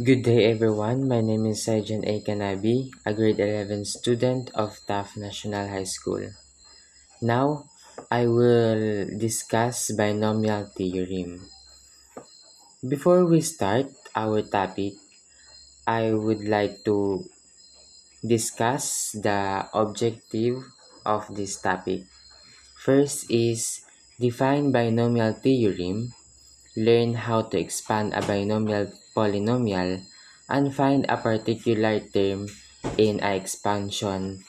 Good day everyone, my name is Saijan A. Kanabi, a grade 11 student of Taft National High School. Now, I will discuss binomial theorem. Before we start our topic, I would like to discuss the objective of this topic. First is define binomial theorem, learn how to expand a binomial polynomial, and find a particular term in an expansion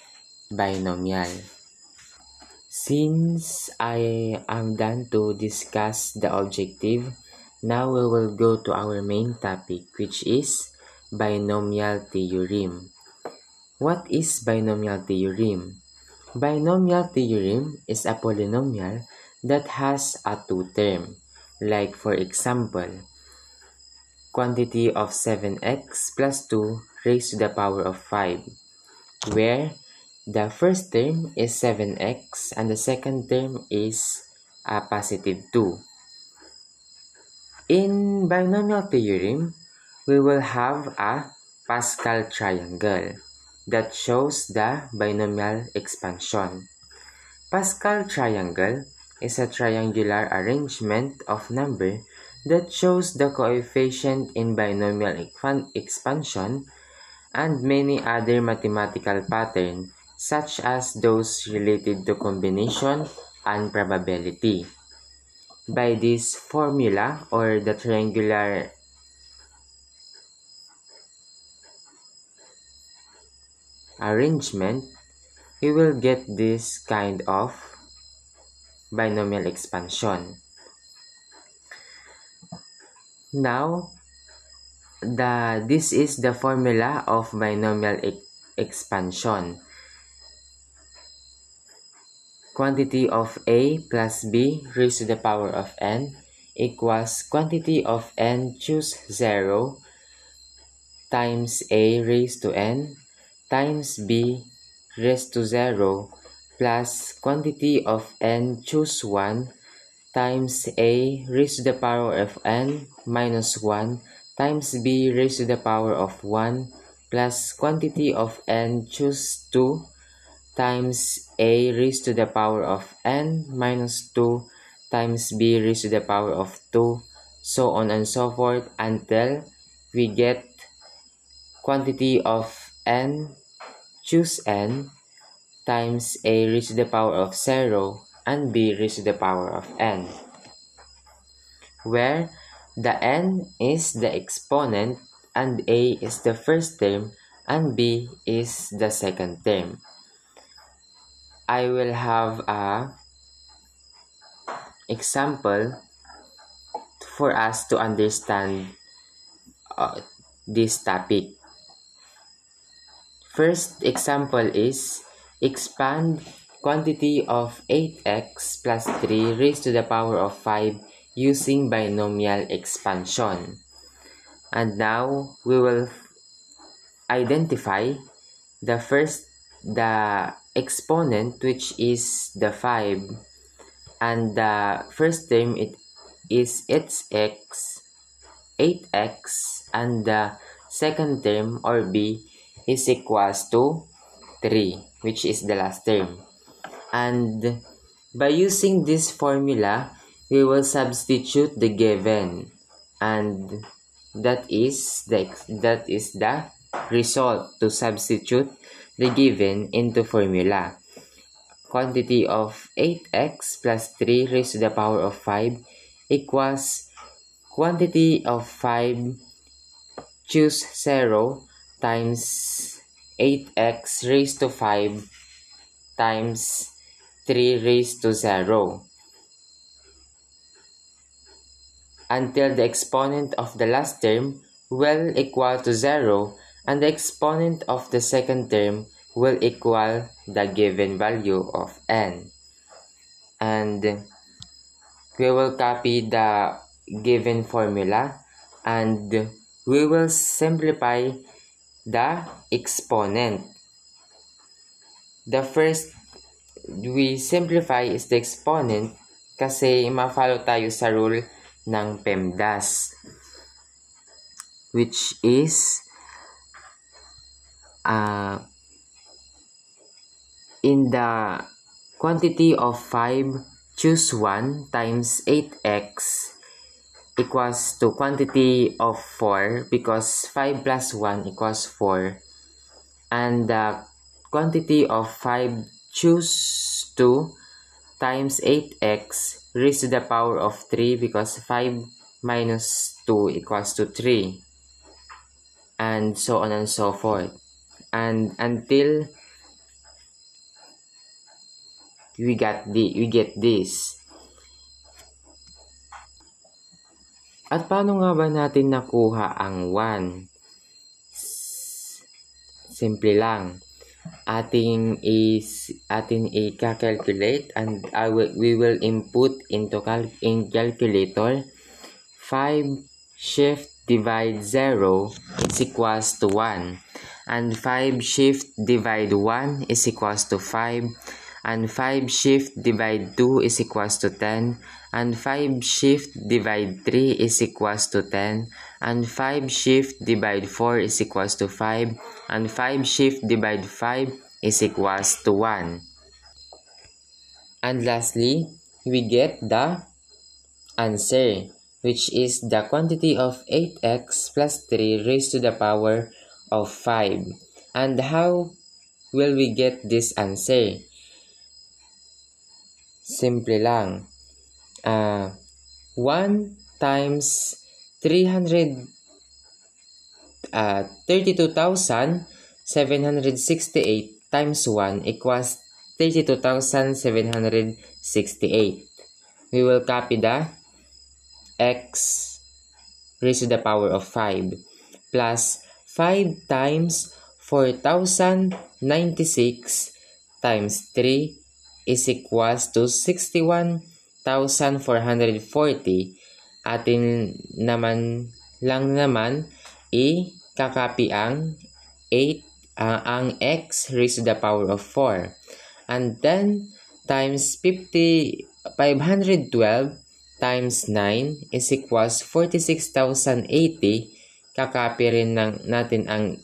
binomial. Since I am done to discuss the objective, now we will go to our main topic, which is binomial theorem. What is binomial theorem? Binomial theorem is a polynomial that has a two-term. Like for example, quantity of 7x plus 2 raised to the power of 5, where the first term is 7x and the second term is a positive 2. In binomial theorem, we will have a Pascal triangle that shows the binomial expansion. Pascal triangle is a triangular arrangement of number that shows the coefficient in binomial expansion and many other mathematical patterns such as those related to combination and probability. By this formula or the triangular arrangement, we will get this kind of binomial expansion. Now, this is the formula of binomial expansion. Quantity of a plus b raised to the power of n equals quantity of n choose 0 times a raised to n times b raised to 0 plus quantity of n choose 1 times a raised to the power of n minus 1 times b raised to the power of 1 plus quantity of n choose 2 times a raised to the power of n minus 2 times b raised to the power of 2, so on and so forth until we get quantity of n choose n times a raised to the power of 0 and b raised to the power of n, where the n is the exponent and a is the first term and b is the second term. I will have a example for us to understand this topic. First example is expand quantity of 8x plus 3 raised to the power of 5 using binomial expansion. And now we will identify the exponent, which is the 5, and the first term its x 8x, and the second term or b is equals to 3, which is the last term. And by using this formula, we will substitute the given, and that is the result to substitute the given into formula. Quantity of 8x plus 3 raised to the power of 5 equals quantity of 5 choose 0 times 8x raised to 5 times 3 raised to 0 until the exponent of the last term will equal to 0 and the exponent of the second term will equal the given value of n. And we will copy the given formula and we will simplify the exponent. The first we simplify is the exponent kasi ma-follow tayo sa rule ng PEMDAS. which is in the quantity of 5, choose 1 times 8x equals to quantity of 4 because 5 plus 1 equals 4. And the quantity of 5, choose 2 times 8x raised to the power of 3 because 5 minus 2 equals to 3. And so on and so forth. And until we get this. At paano nga ba natin nakuha ang 1? Simple lang. Ating i-calculate and we will input into calculator 5 shift divide 0 is equals to 1, and 5 shift divide 1 is equals to 5, and 5 shift divide 2 is equals to 10, and 5 shift divide 3 is equals to 10, and 5 shift divide 4 is equals to 5, and 5 shift divide 5 is equals to 1. And lastly, we get the answer, which is the quantity of 8x plus 3 raised to the power of 5. And how will we get this answer? Simple lang. 1 times 32,768 times 1 equals 32,768. We will copy the x raised to the power of 5 plus 5 times 4,096 times 3 is equals to 61,440. Atin naman i-copy ang 8 ang x raised to the power of 4, and then times 512 times 9 is equals 46,080. Kakopy rin natin ang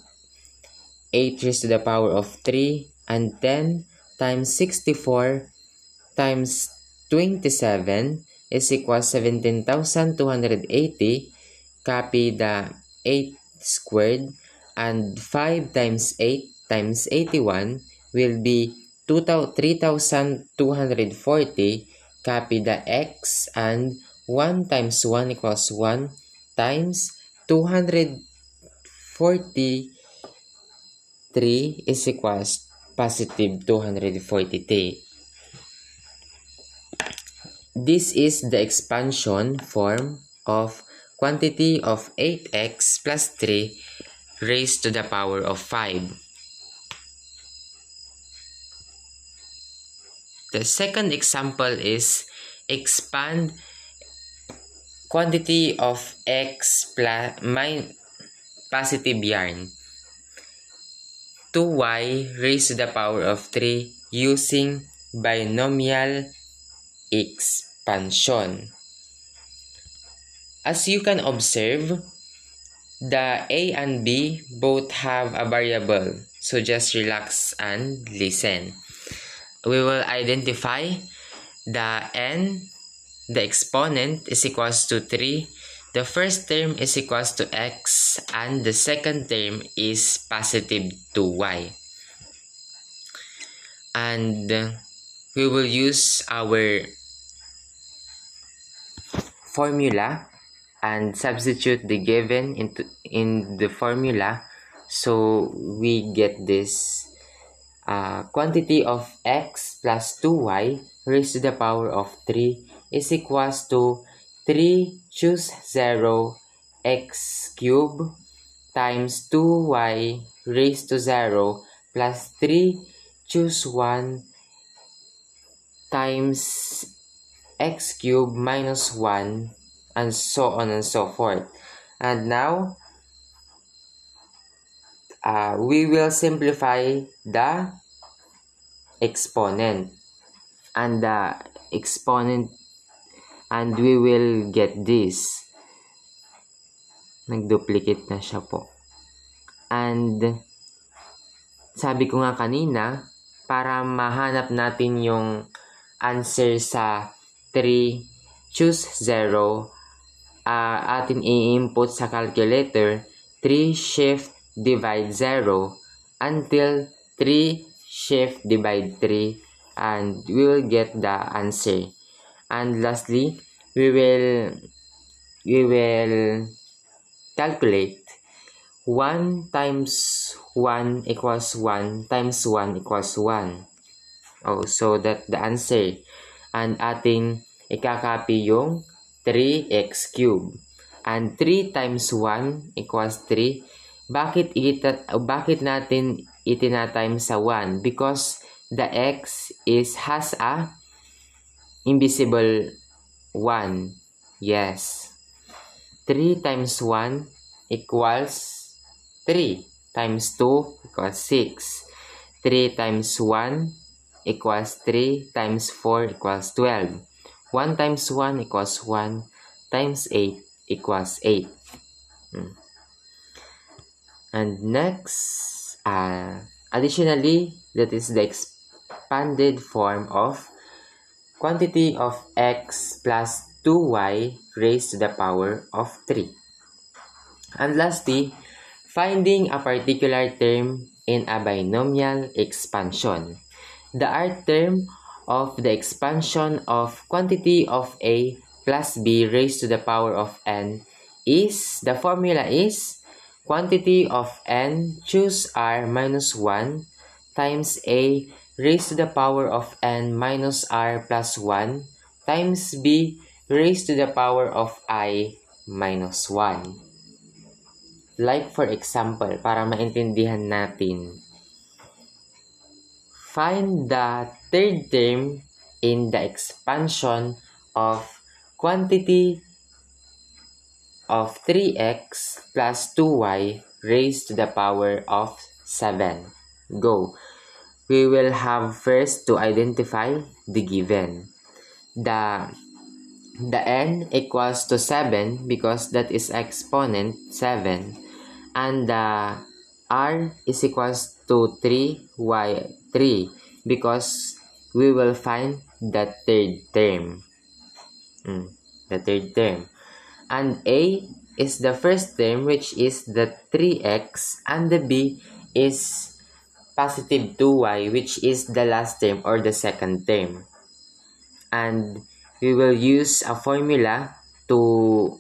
8 raised to the power of 3, and then times 64 times 27 is equals 17,280. Copy the 8 squared, and 5 times 8 times 81 will be 3,240. Copy the x, and 1 times 1 equals 1 times 243 is equals positive 243. This is the expansion form of quantity of 8x plus 3 raised to the power of 5. The second example is expand quantity of x plus positive yarn to y raised to the power of 3 using binomial expansion. As you can observe, the a and b both have a variable, so just relax and listen. We will identify the n, the exponent is equals to 3, the first term is equals to x, and the second term is positive 2y. And we will use our formula and substitute the given in the formula, so we get this quantity of x plus 2y raised to the power of 3 is equals to 3 choose 0 x cube times 2y raised to 0 plus 3 choose 1 times x cube minus 1, and so on and so forth. And now we will simplify the exponent and we will get this. Nag-duplicate na siya po. And sabi ko nga kanina, para mahanap natin yung answer sa 3, choose 0, atin i-input sa calculator 3 shift divide 0 until 3 shift divide 3, and we will get the answer. And lastly, we will calculate 1 times 1 equals 1 times 1 equals 1. Oh, so that the answer. And ating ikakopy yung 3x cubed. And 3 times 1 equals 3. Bakit natin itinatimes sa 1? Because the x has a invisible 1. Yes. 3 times 1 equals 3 times 2 equals 6. 3 times 1 equals 3 times 4 equals 12. 1 times 1 equals 1 times 8 equals 8. And next, additionally, that is the expanded form of quantity of x plus 2y raised to the power of 3. And lastly, finding a particular term in a binomial expansion. The r term of the expansion of quantity of a plus b raised to the power of n is, the formula is quantity of n choose r minus 1 times a raised to the power of n minus r plus 1 times b raised to the power of I minus 1. Like for example, para maintindihan natin, find the third term in the expansion of quantity of 3x plus 2y raised to the power of 7. Go. We will have first to identify the given. The n equals to 7 because that is exponent 7. And the r is equals to 3y3 because we will find the third term. And a is the first term, which is the 3x, and the b is positive 2y, which is the last term or the second term. And we will use a formula to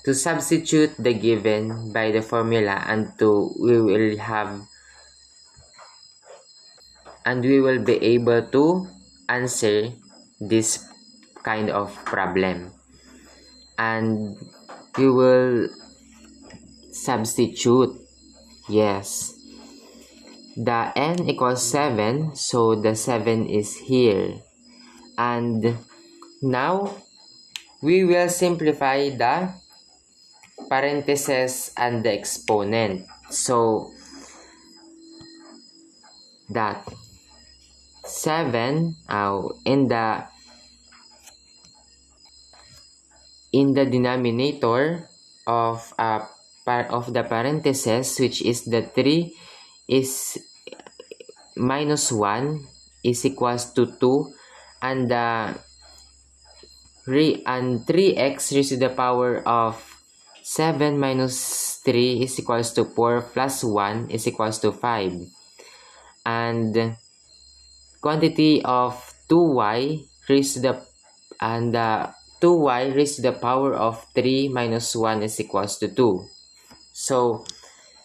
substitute the given by the formula, and we will be able to answer this kind of problem. And we will substitute. Yes. The n equals 7, so the 7 is here. And now we will simplify the parentheses and the exponent. So that 7 in the denominator of the parentheses, which is the 3, is minus 1 is equals to 2, and 3x raised to the power of 7 minus 3 is equals to 4 plus 1 is equals to 5. And quantity of 2y raised to the 2y raised to the power of 3 minus 1 is equals to 2. So,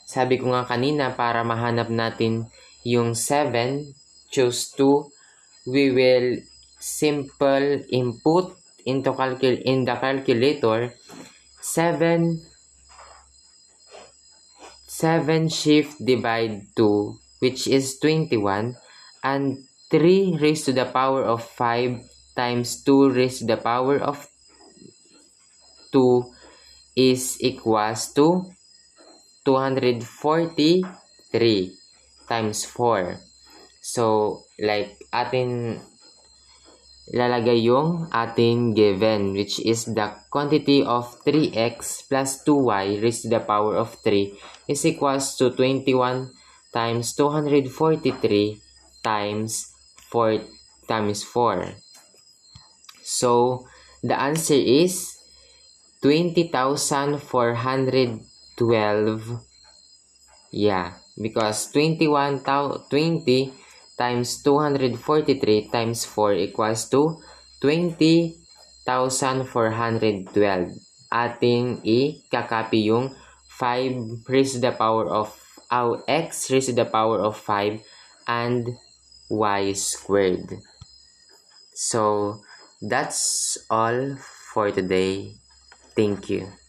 sabi ko nga kanina, para mahanap natin yung 7, choose 2, we will simple input in the calculator 7 shift divide 2, which is 21, and 3 raised to the power of 5 times 2 raised to the power of 2 is equals to 243 times 4. So, like ilalagay yung ating given, which is the quantity of 3x plus 2y raised to the power of 3 is equals to 21 times 243 times 4 times 4. So, the answer is 20,412. Yeah, because 20 times 243 times 4 equals to 20,412. Ating i-copy yung 5 raised to the power of x raised to the power of 5 and y squared. So, that's all for today. Thank you.